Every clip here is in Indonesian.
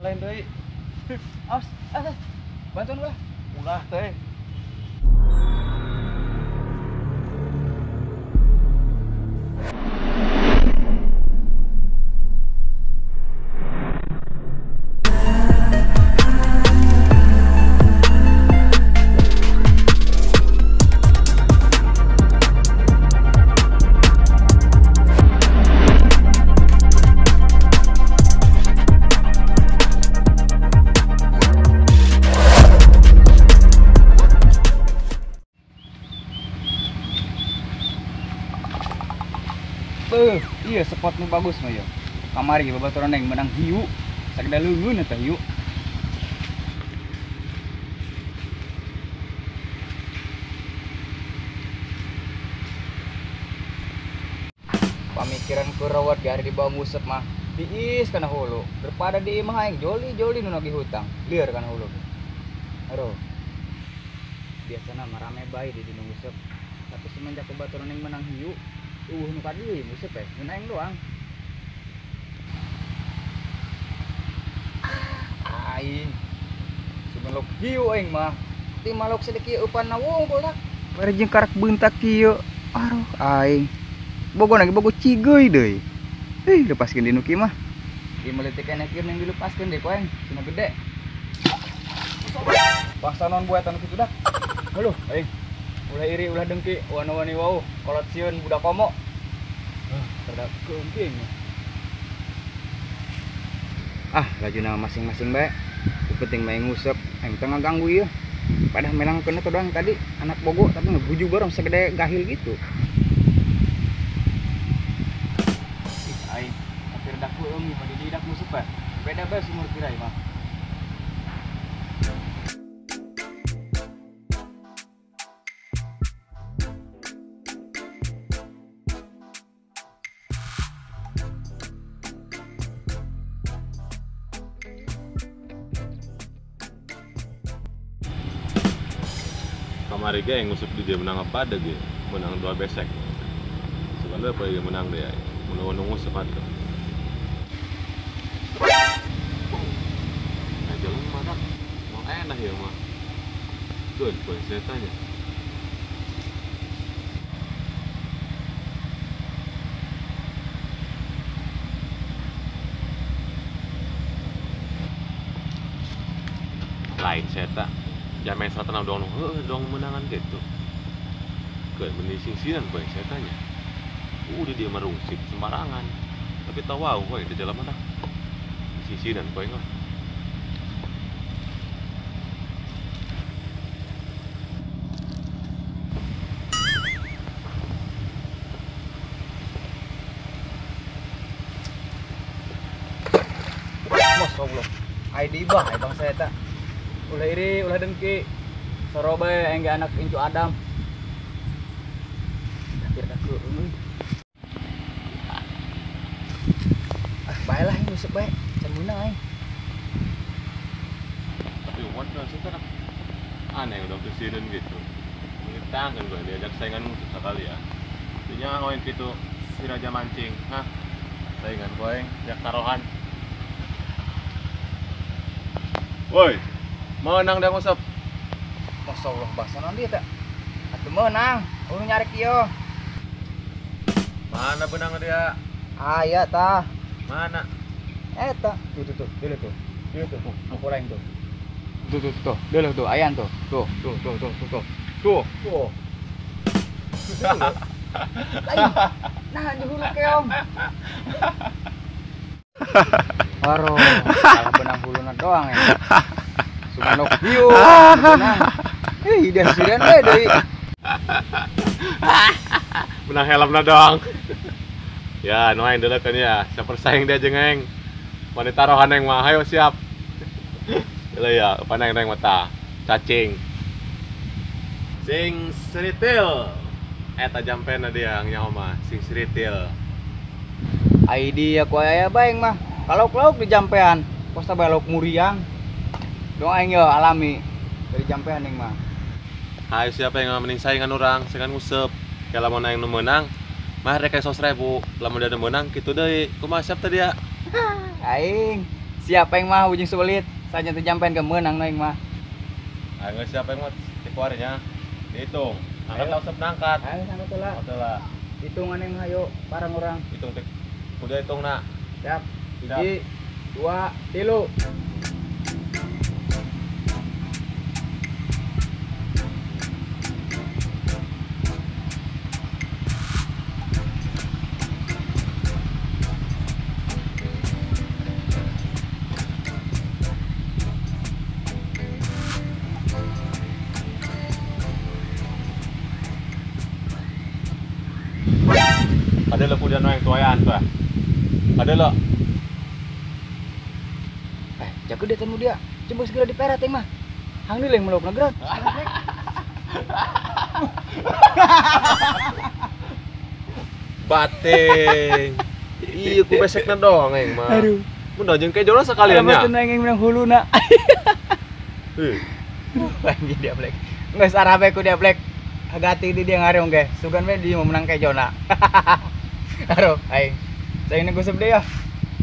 lain deui. Awas, bantuan ulah. Ulah teh. Iya spotnya bagus mah ya. Kamari babaturan yang menang hiu. Sageda leungeun eta hiu. Pamikiran kurawat gari di bawah ngusep mah. Tiis kana hulu. Daripada di imah aing joli-joli nu nagih hutang. Lieur kana hulu. Aduh. Biasana mah rame bae di dinu ngusep. Tapi semenjak babaturan yang menang hiu, nu ka deui ngusep teh, mun aing doang. Aing semelok hiu aing mah ti malok sedeki eupan nawunggul dak bari jeung karak beuntak kieu. Aduh aing bogo lagi bogo cigeuy deui. Lepaskeun dinu kieu mah ieu meuletik kana kieu yang dilepaskeun deui ku aing cenah gede. Bangsa naon buatan kitu dak. Heuh aing ulah iri ulah dengki wani-wani wau kolot sieun budak komo. Terdak keungking. Lajuna masing-masing bae. Penting bae ngusep, aing teu ngaganggu ieu. Padahal melangkeun eta doang tadi anak bogo tapi ngebuju bareng segede gahil gitu. Aing hampir dak leueum mah di didak ngusep bae. Beda bae sumur kirai mah. Kamari ge ngusep di dia menang apa ada ge menang 2 besek sebenarnya apa yang menang deh menang ngusep atuh nah jalan mana mau enak ya mah tuh poin saya tanya lain saya ya main satanam dong menangan gitu ke menising-sinan boy saya tanya udah dia merungsik sembarangan tapi tahu wow boy di dalam mana sisinan boy nggak Masya Allah ID bah bang saya tak ulah iri, ulah dengki sorobe aing ge anak incu Adam. Hampir dak leueum. Baelah aing ngusep bae, can meunang aing. tapi waduh sekarang aneh udah presiden gitu mengitangkan gue diajak saingan musuh sekali ya dinya ngoin gitu si raja mancing saingan gue jak taruhan woi menang dah ngusep. Masya Allah bahasa naon dia tak? Atuh meunang, ulun nyari kieu. Mana benang dia? Aya tah. Mana? Eta, tuh, deuleu tuh. Deuleu tuh, aku lain tuh. Tuh, deuleu tuh, ayan tuh. Tuh. Lain. Nah, di hulu keong. Aduh, kalau benang huluna doang ya. Sumanok hiu, benang. Ide sireun we deui. Benang helmna doang. Ya, nu aing deuleut kan ya. Sapersaing dia jeung aing. Mani tarohan aing mah hayo siap. Heula ya, panang aing mata. Cacing. Sing seritil. Eta jampena dia nya mah, sing seritil. ID aku aya baeng mah. Kalau lauk di jampean, posta bae lauk muriang. Dong aing yo alami dari jampean ning mah. Hayo siapa yang mending saingan orang, saingan ngusep. Kalau mau aing nu meunang, mah rek 100.000. Lamun dia menang kitu deui. Kumaha siap teh dia? Aing Siapa yang mah ujung sulit? Saja tuh jampen ke menang noing mah. Ayo siapa yang mau tipu harinya? Dihitung. Angkat Ayo. tak usah menangkat. Ayo sana tuh lah. Betul lah. Hitungan yang ayo barang orang. Hitung tik. Udah hitung nak. Siap. Siap. 1, 2, 3. Ada lo kemudian yang tuayan tuh. Ada lo. Jago dia temu dia. Coba segera diperet mah. Hang ni leng melok nageran. Bateng. Iya, ku besekna doang yang mah. Aduh. Mun jeung kejolan sekalian Mas nya. tenang yang menang hulu nak. Lagi dia black. Nggak sarabe ku dia black. Agati di dia ngarong ge. Sugan we dia mau menang kayak Jona. Aro, aing. Saya ini gusep deh ya.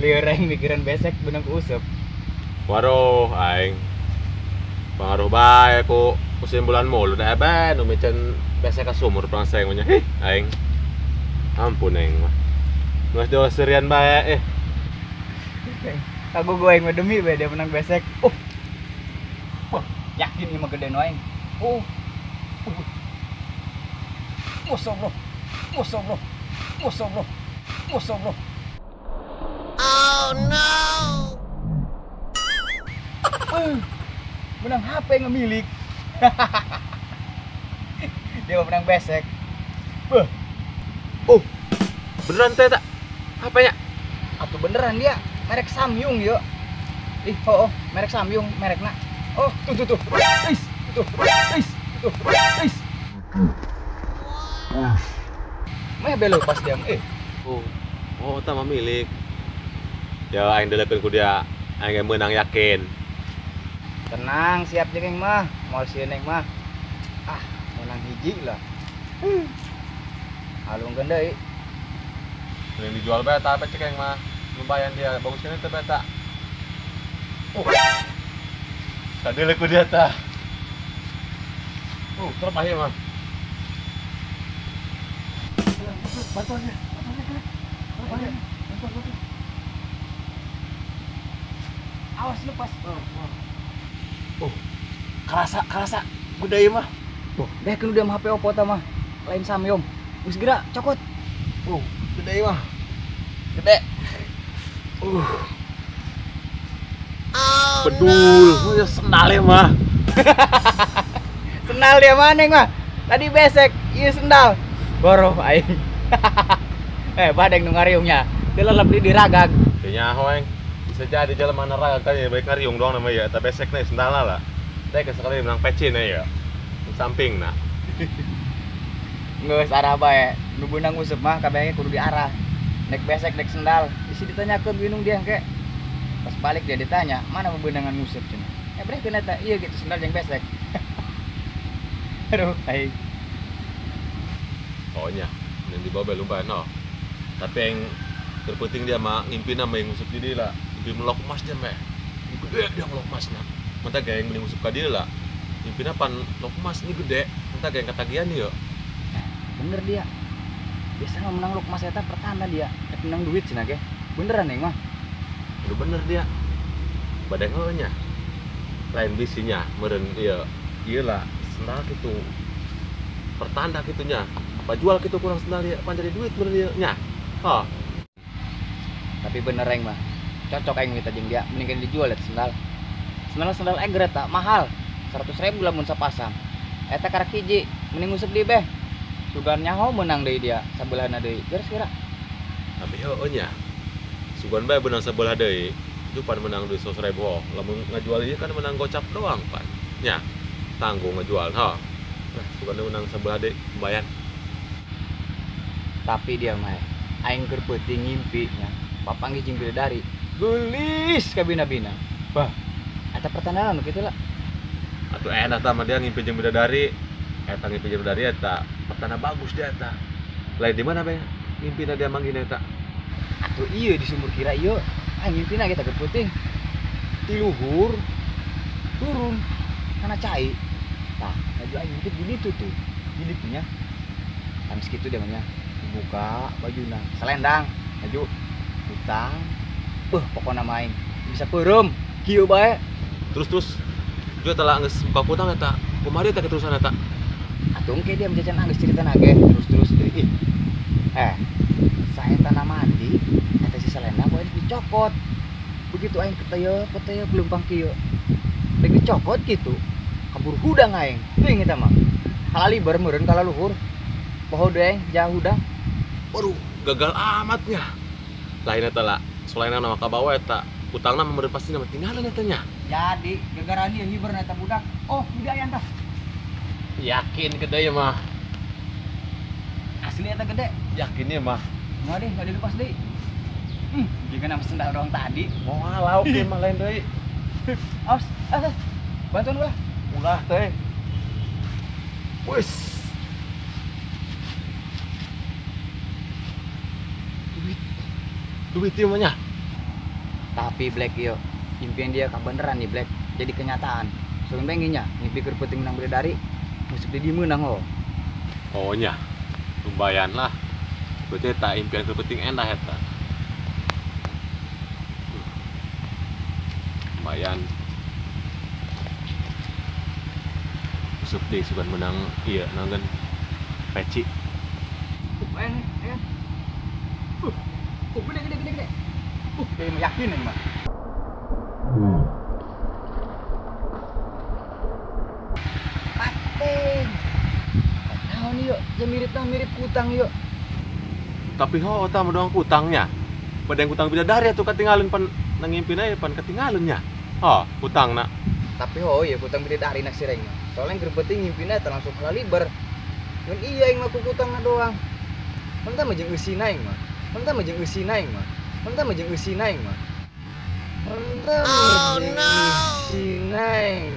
Lieur aing mikiran besek benang ku usep. Waduh, aing. Pengaruh bae ku kesimpulan mulu da ben nu micen besek ka sumur perang sayang nya. Aing. Ampun aing mah. Geus do serian bae Kagu gue aing mah demi bae dia menang besek. Yakin ieu mah gede no aing. Musuh bro. Musuh bro. Musuh bro. Musuh bro. Oh no! Menang HP ngemilik. Dia mau menang besek. Beneran teh tak? Apanya? Atuh beneran dia. Merek Samyung yuk. Merek Samyung, merekna. Tuh. Is, tuh. Meh belok pas dia. Tah mah milik. Ya aing delekeun ku dia, aing menang yakin. Tenang, siap jeung aing mah. Moal sieun aing mah. Menang hiji lah. Halungkeun deui. Yang dijual bae tah apa cek aing mah. Lumayan dia, bagus kan teh beta. Kadele ku dia tah. Terus aja mah. Bantuan. Awas lepas. Kerasa gede ieu mah. Deh kan udah mah HP Oppo tah mah. Lain Samyung. Geus geura cokot. Gede ieu mah. Gede. Bedul, sendal ieu mah. Sendal dia mana mah? Tadi besek, ieu sendal. Goroh aing. Badeng nu ngariungnya. Teu lelep di diragag. Teu nyaho aing. Bisa jadi jalan mana raga kan ya baik ngariung doang nama ya, tapi besek nih sendalna lah. Teh sekali menang pecin ya. Di samping nah. Geus arah bae. Nu beunang usep mah kabehnya kudu diarah. Nek besek nek sendal. Isi ditanyakeun bingung dia engke. Pas balik dia ditanya, "Mana beunangan ngusep cenah?" Brehkeun eta, ieu gitu sendal jeung besek. Aduh, aing. Pokoknya yang dibawa belum no. Tapi yang terpenting dia mah ngimpi nama yang ngusuk di dia lah. Ngimpi melok emas dia mah. Gede dia melok emasnya. Mata gaya yang beli ngusuk ka dia lah. Ngimpi pan melok emas ini gede. Mata gaya yang ketagihan dia. Bener dia. Biasanya menang luk mas eta pertanda dia. Menang duit cenah ge. Beneran nih mah. Udah bener dia. Badai nya. Lain bisinya meureun ieu lah sendal gitu. Pertanda gitunya. Apa jual gitu kurang sendal dia pan jadi duit meureun ieu nya. Tapi bener aing mah. Cocok aing minta jeung dia, mendingan dijual eta sendal. Sendal egret tak mahal. 100.000 lamun sapasang. Eta karek hiji, mending ngusep deui beh. Sugan nyaho menang deui dia, sabelahna deui. Beres kira. Tapi nya. Sugan bae benang sebelah deui. Itu pan menang duit 100.000. Lamun ngajual ieu kan menang gocap doang pan. Nya. Tanggung ngajual, Nah, sugan menang sebelah deui bayar. Tapi dia mah aing keur peuting ngimpi nya. Papanggih jeung bidadari. Gelis ka bina-bina. Bah, eta pertanda nu kitu lah. Atuh enak tah mah dia ngimpi jeung bidadari. Eta ngimpi jeung bidadari eta pertanda bagus dia eta. Lain di mana bae? Ngimpina dia manggil eta. Atuh ieu di sumur kira ieu. Aing ngimpina kita keur peuting. ti luhur turun karena cai. Nah, baju aing ngintip di ditu tuh. Jilipnya. Kan segitu dia namanya. Dibuka bajuna, selendang, baju utang. Pokoknya main bisa peureum kieu bae. Terus dia telah geus buka kutang eta. Kumaha eta keterusan eta? Atuh engke dia menjajan geus cerita nage terus deui. Saya tanah mandi, eta si selendang poe dicokot. Begitu aing peteuy pelumpang kieu. Deuk dicokot gitu. Kabur hudang aing. Teuing eta mah. Halaliber meureun kala luhur. Poho deeng jauh hudang. Waduh, gagal amatnya. Lain eta lah, selain nama kabawa eta, utangna meureun pasti nama tinggalan eta nya. Jadi gegara dia hiber eta budak. Oh, tidak aya tah. Yakin gede ya mah. Asli eta gede. Yakinnya mah. Moal deh, enggak dilepas deui. Jika nama sendal doang tadi. Mau ngalau ke mah lain deui. Awas, bantuan ulah. Ulah teh. Wes. Duit ieu mah nya. Tapi Black yo, impian dia kebeneran nih Black. Jadi kenyataan. Soalnya pengennya mimpi keur penting menang bidadari, musik dia menang oh. Oh nya. Lumayan lah. Berarti tak impian keur penting endah eta. Lumayan. Musik teh sugan menang iya nanggan peci. Ayan. Gede. Kayak yakin nih mah. Pating. Naon yuk, ya mirip kutang yuk. Tapi ho eta mah doang kutangnya. Pada yang kutang bidadari atuh katinggalin pan nangimpin aja pan ketinggalan nya. Oh, kutangna. Tapi ya kutang bidadari nak sireng. Soalnya keur penting ngimpina eta langsung kaliber. Mun iya yang aku kutangna doang. Mantap mah jeung eusina aing mah. Mantap mah jeung eusina aing mah. Oh, no. Eusina aing.